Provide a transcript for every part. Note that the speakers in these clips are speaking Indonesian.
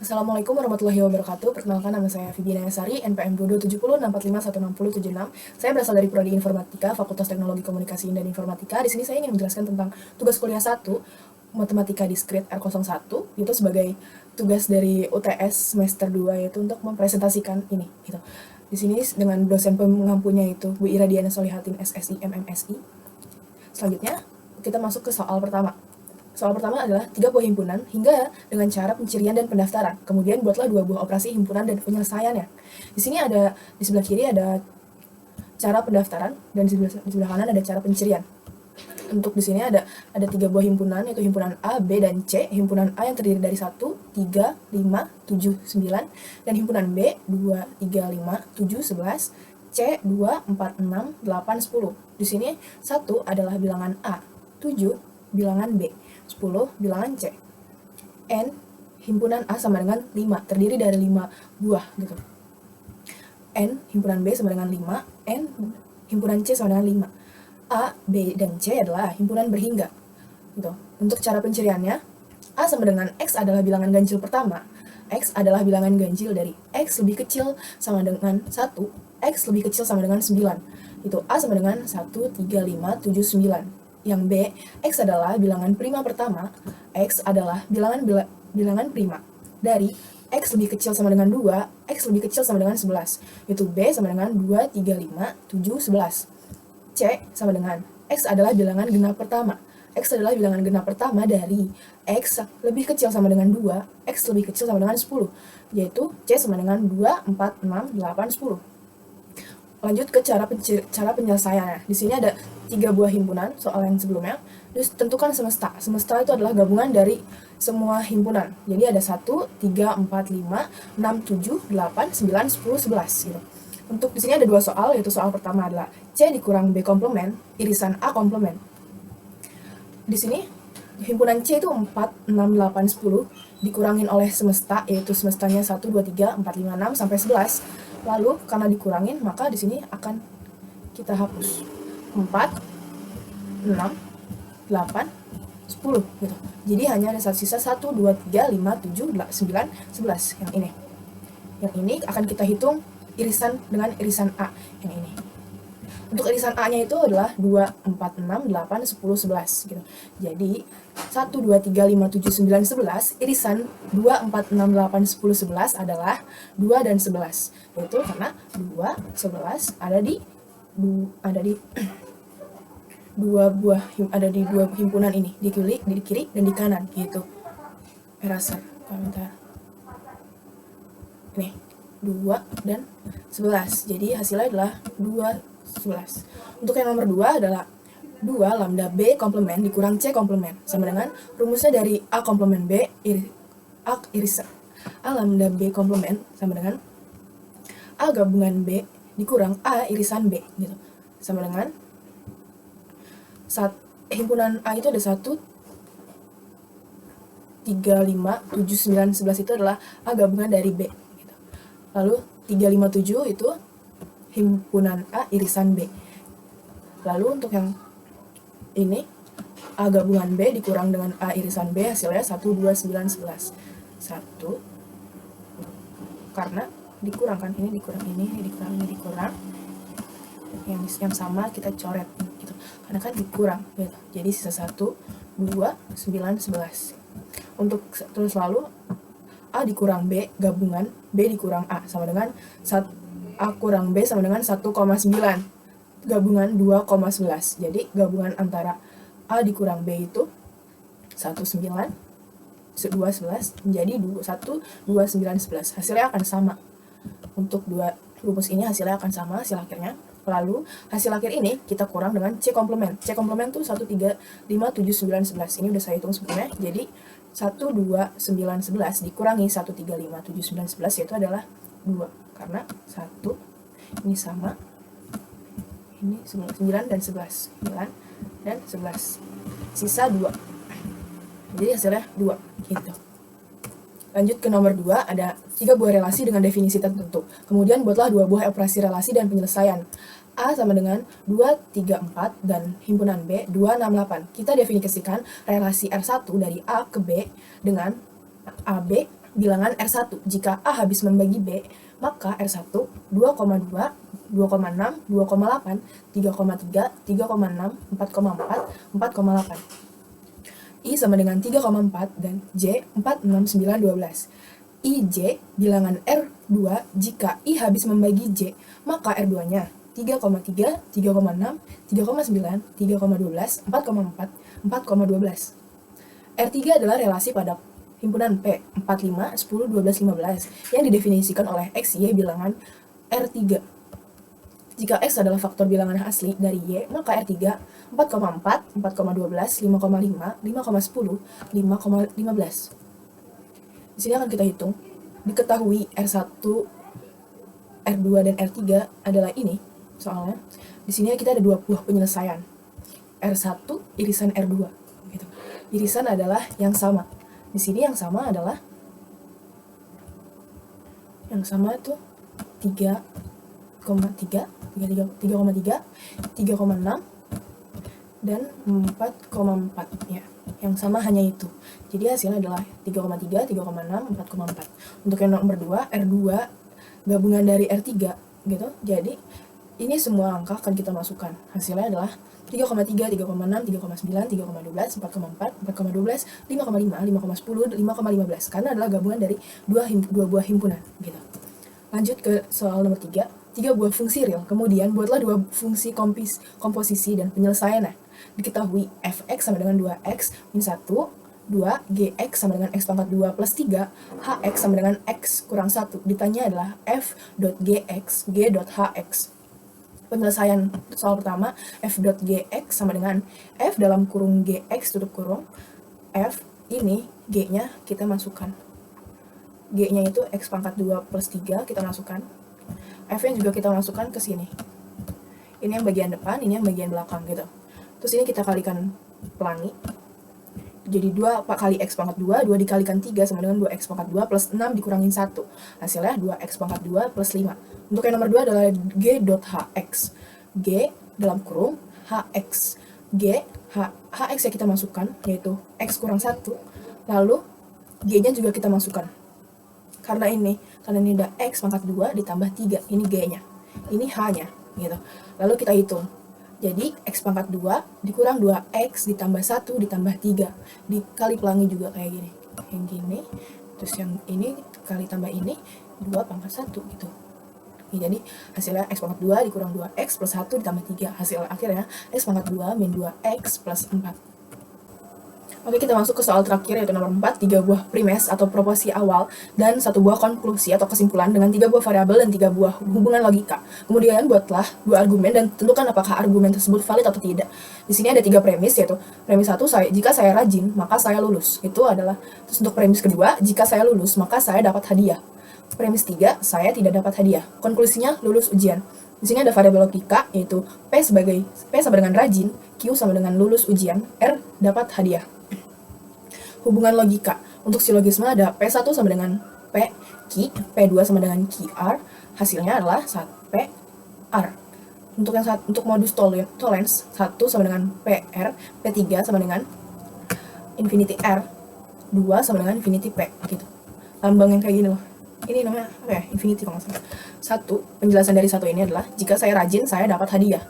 Assalamualaikum warahmatullahi wabarakatuh. Perkenalkan, nama saya Viviana Sari, NPM 227064516016. Saya berasal dari Prodi Informatika, Fakultas Teknologi Komunikasi dan Informatika. Di sini saya ingin menjelaskan tentang tugas kuliah 1, Matematika Diskrit R01, itu sebagai tugas dari UTS semester 2, yaitu untuk mempresentasikan ini. Gitu. Di sini dengan dosen pengampunya itu Bu Ira Diana Solihatin SSI MMSI. Selanjutnya, kita masuk ke soal pertama. Soal pertama adalah 3 buah himpunan hingga dengan cara pencirian dan pendaftaran. Kemudian buatlah 2 buah operasi himpunan dan penyelesaiannya. Di sini ada, di sebelah kiri ada cara pendaftaran dan di sebelah kanan ada cara pencirian. Untuk di sini ada 3 buah himpunan, yaitu himpunan A, B, dan C. Himpunan A yang terdiri dari 1, 3, 5, 7, 9, dan himpunan B 2, 3, 5, 7, 11, C 2, 4, 6, 8, 10. Di sini 1 adalah bilangan A, 7 bilangan B, 10 bilangan C. N himpunan A sama dengan 5, terdiri dari 5 buah gitu. N himpunan B sama dengan 5, N himpunan C sama dengan 5. A, B, dan C adalah himpunan berhingga gitu. Untuk cara penciriannya, A sama dengan X adalah bilangan ganjil pertama. X adalah bilangan ganjil dari X lebih kecil sama dengan 1, X lebih kecil sama dengan 9. Itu A sama dengan 1, 3, 5, 7, 9. Yang B, X adalah bilangan prima pertama, X adalah bilangan prima dari X lebih kecil sama dengan 2, X lebih kecil sama dengan 11. Itu B sama dengan 2, 3, 5, 7, 11. C sama dengan X adalah bilangan genap pertama. X adalah bilangan genap pertama dari X lebih kecil sama dengan 2, X lebih kecil sama dengan 10. Yaitu C sama dengan 2, 4, 6, 8, 10. Lanjut ke cara penyelesaiannya. Di sini ada 3 buah himpunan, soal yang sebelumnya. Terus tentukan semesta. Semesta itu adalah gabungan dari semua himpunan. Jadi ada 1, 3, 4, 5, 6, 7, 8, 9, 10, 11 gitu. Untuk di sini ada 2 soal, yaitu soal pertama adalah C dikurang B komplement, irisan A komplement. Di sini himpunan C itu 4, 6, 8, 10 dikurangin oleh semesta, yaitu semestanya 1, 2, 3, 4, 5, 6 sampai 11. Lalu karena dikurangin, maka di sini akan kita hapus 4, 6, 8, 10 gitu. Jadi hanya ada sisa 1, 2, 3, 5, 7, 9, 11 yang ini. Yang ini akan kita hitung irisan dengan irisan A yang ini. Untuk irisan A-nya itu adalah 2, 4, 6, 8, 10, 11 gitu. Jadi 1, 2, 3, 5, 7, 9, 11, irisan 2, 4, 6, 8, 10, 11 adalah 2 dan 11. Yaitu karena 2, 11 ada di dua himpunan ini, di kiri dan di kanan gitu. Eraser, komentar. Nih, 2 dan 11. Jadi hasilnya adalah 2, 11. Untuk yang nomor 2 adalah 2 lambda B komplement dikurang C komplement sama dengan rumusnya dari A komplement B A irisan A lambda B komplement sama dengan A gabungan B dikurang A irisan B gitu. Sama dengan himpunan A itu ada 1, 3, 5, 7, 9, 11 itu adalah A gabungan dari B gitu. Lalu 3, 5, 7 itu himpunan A irisan B. Lalu untuk yang ini A gabungan B dikurang dengan A irisan B, hasilnya 1, 2, 9, 11. 1 karena dikurangkan, ini dikurang, ini dikurang. Yang sama kita coret gitu. Karena kan dikurang gitu. Jadi sisa 1, 2, 9, 11. Untuk terus lalu A dikurang B gabungan B dikurang A sama dengan A kurang B sama dengan 1,9 gabungan 2,11. Jadi gabungan antara A dikurang B itu 19, 2,11 menjadi 1, 2, 9, 11. Hasilnya akan sama. Untuk 2 rumus ini hasilnya akan sama hasil akhirnya. Lalu hasil akhir ini kita kurang dengan C komplement. C komplement tuh 1, 3, 5, 7, 9, 11. Ini udah saya hitung sebelumnya. Jadi 1, 2, 9, 11 dikurangi 1, 3, 5, 7, 9, 11 yaitu adalah 2. Karena 1 ini sama, ini 9 dan 11, 9 dan 11, sisa 2. Jadi hasilnya 2 gitu. Lanjut ke nomor 2, ada 3 buah relasi dengan definisi tertentu. Kemudian buatlah 2 buah operasi relasi dan penyelesaian. A sama dengan 2, 3, 4 dan himpunan B 2, 6, 8. Kita definisikan relasi R1 dari A ke B dengan AB bilangan R1. Jika A habis membagi B, maka R1 2,2, 2,6, 2,8, 3,3, 3,6, 4,4, 4,8. I sama dengan 3,4 dan J 4, 6, 9, 12. IJ bilangan R2 jika I habis membagi J, maka R2-nya 3,3, 3,6, 3,9, 3,12, 4,4, 4,12. R3 adalah relasi pada himpunan P 4, 5, 10, 12, 15 yang didefinisikan oleh X, Y bilangan R3. Jika X adalah faktor bilangan asli dari Y, maka R3 4,4, 4,12, 5,5, 5,10, 5,15. Di sini akan kita hitung. Diketahui R1, R2, dan R3 adalah ini. Soalnya di sini kita ada dua buah penyelesaian. R1 irisan R2 gitu. Irisan adalah yang sama. Di sini yang sama adalah tuh 3,3, 3,6 dan 4,4 ya. Yang sama hanya itu. Jadi hasilnya adalah 3,3, 3,6, 4,4. Untuk yang nomor 2, R2 gabungan dari R3 gitu. Jadi ini semua angka akan kita masukkan. Hasilnya adalah 3,3, 3,6, 3,9, 3,12, 4,4, 4,12, 5,5, 5,10, 5,15. Karena adalah gabungan dari dua buah himpunan gitu. Lanjut ke soal nomor 3. 3 buah fungsi real. Kemudian buatlah 2 fungsi komposisi dan penyelesaiannya. Diketahui fx sama dengan 2x min 1, 2, gx sama dengan x pangkat 2 plus 3, hx sama dengan x kurang 1. Ditanya adalah f.gx, g.hx. Penyelesaian soal pertama, f.gx sama dengan f dalam kurung gx tutup kurung, f ini g-nya kita masukkan. G-nya itu x pangkat 2 plus 3 kita masukkan. F-nya juga kita masukkan ke sini. Ini yang bagian depan, ini yang bagian belakang gitu. Terus ini kita kalikan pelangi. Jadi 2 kali x pangkat 2, 2 dikalikan 3 sama dengan 2x pangkat 2 plus 6 dikurangin 1. Hasilnya 2x pangkat 2 plus 5. Untuk yang nomor 2 adalah g.hx. G dalam kurung hx. Hx yang kita masukkan, yaitu x kurang 1. Lalu g-nya juga kita masukkan. Karena ini ada x pangkat 2 ditambah 3. Ini g-nya. Ini h-nya. Gitu. Lalu kita hitung. Jadi, x pangkat 2 dikurang 2x ditambah 1 ditambah 3. Dikali pelangi juga kayak gini. Yang gini. Terus yang ini kali tambah ini 2 pangkat 1 gitu. Jadi, hasilnya x pangkat 2 dikurang 2x plus 1 ditambah 3. Hasil akhirnya x pangkat 2 min 2x plus 4. Oke, kita masuk ke soal terakhir yaitu nomor 4, 3 buah primes atau proporsi awal dan 1 buah konklusi atau kesimpulan dengan 3 buah variabel dan 3 buah hubungan logika. Kemudian buatlah 2 argumen dan tentukan apakah argumen tersebut valid atau tidak. Di sini ada 3 premis, yaitu premis 1, jika saya rajin maka saya lulus. Itu adalah. Terus untuk premis kedua, jika saya lulus maka saya dapat hadiah. Premis 3, saya tidak dapat hadiah. Konklusinya lulus ujian. Di sini ada variabel logika yaitu P sama dengan rajin, Q sama dengan lulus ujian, R dapat hadiah. Hubungan logika. Untuk silogisme ada P1 sama dengan P, Q, P2 sama dengan QR, hasilnya adalah PR. Untuk modus tollens, 1 sama dengan PR, P3 sama dengan infinity R, 2 sama dengan infinity P, gitu. Lambang yang kayak gini loh. Ini namanya apa ya? Infinity kalau nggak salah. 1, penjelasan dari 1 ini adalah, jika saya rajin, saya dapat hadiah.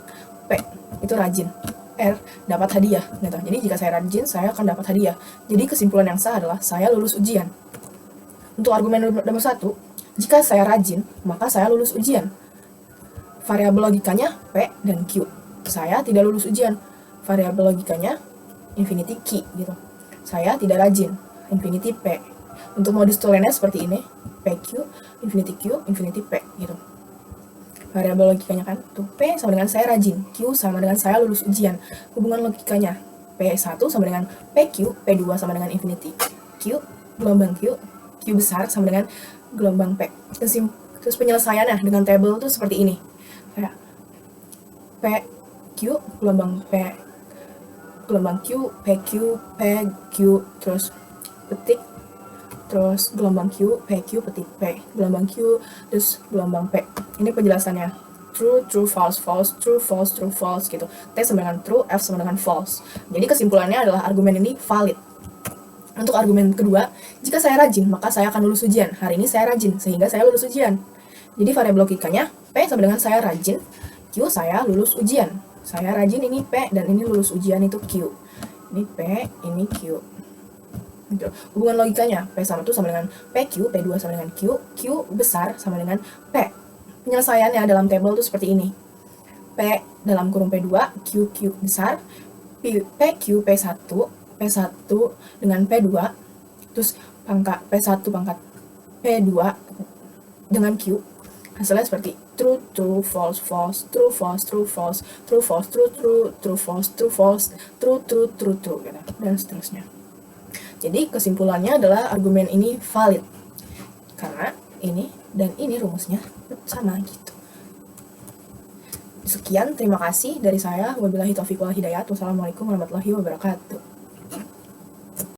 P, itu rajin. R dapat hadiah gitu. Jadi jika saya rajin saya akan dapat hadiah. Jadi kesimpulan yang sah adalah saya lulus ujian. Untuk argumen nomor 1, jika saya rajin maka saya lulus ujian. Variabel logikanya P dan Q. Saya tidak lulus ujian. Variabel logikanya infinity Q gitu. Saya tidak rajin, infinity P. Untuk modus tollensnya seperti ini, PQ, infinity P gitu. Variabel logikanya kan, tuh P sama dengan saya rajin, Q sama dengan saya lulus ujian. Hubungan logikanya, P1 sama dengan PQ, P2 sama dengan infinity Q, gelombang Q besar sama dengan gelombang P. Terus penyelesaiannya dengan tabel tuh seperti ini. Kayak PQ, gelombang Q, PQ, terus petik, terus gelombang Q, PQ, petik P, gelombang Q, terus gelombang P. Ini penjelasannya. True, false, true, false gitu. T sama dengan true, F sama dengan false. Jadi kesimpulannya adalah argumen ini valid. Untuk argumen kedua, jika saya rajin, maka saya akan lulus ujian. Hari ini saya rajin, sehingga saya lulus ujian. Jadi variabel logikanya, P sama dengan saya rajin, Q saya lulus ujian. Saya rajin ini P, dan ini lulus ujian itu Q. Ini P, ini Q. Gitu. Hubungan logikanya, P sama itu sama dengan PQ, P2 sama dengan Q, Q besar sama dengan P. Penyelesaiannya dalam tabel itu seperti ini. P dalam kurung P2, Q besar, PQ P1 dengan P2, terus pangkat P1 pangkat P2 dengan Q. Hasilnya seperti true, true, false, false, true, false, true, false, true, false, true, true, true, false, true, false, true, true, true, true, gitu, dan seterusnya. Jadi kesimpulannya adalah argumen ini valid karena ini dan ini rumusnya sama gitu. Sekian, terima kasih dari saya. Wabillahi taufiq wal hidayah. Wassalamualaikum warahmatullahi wabarakatuh.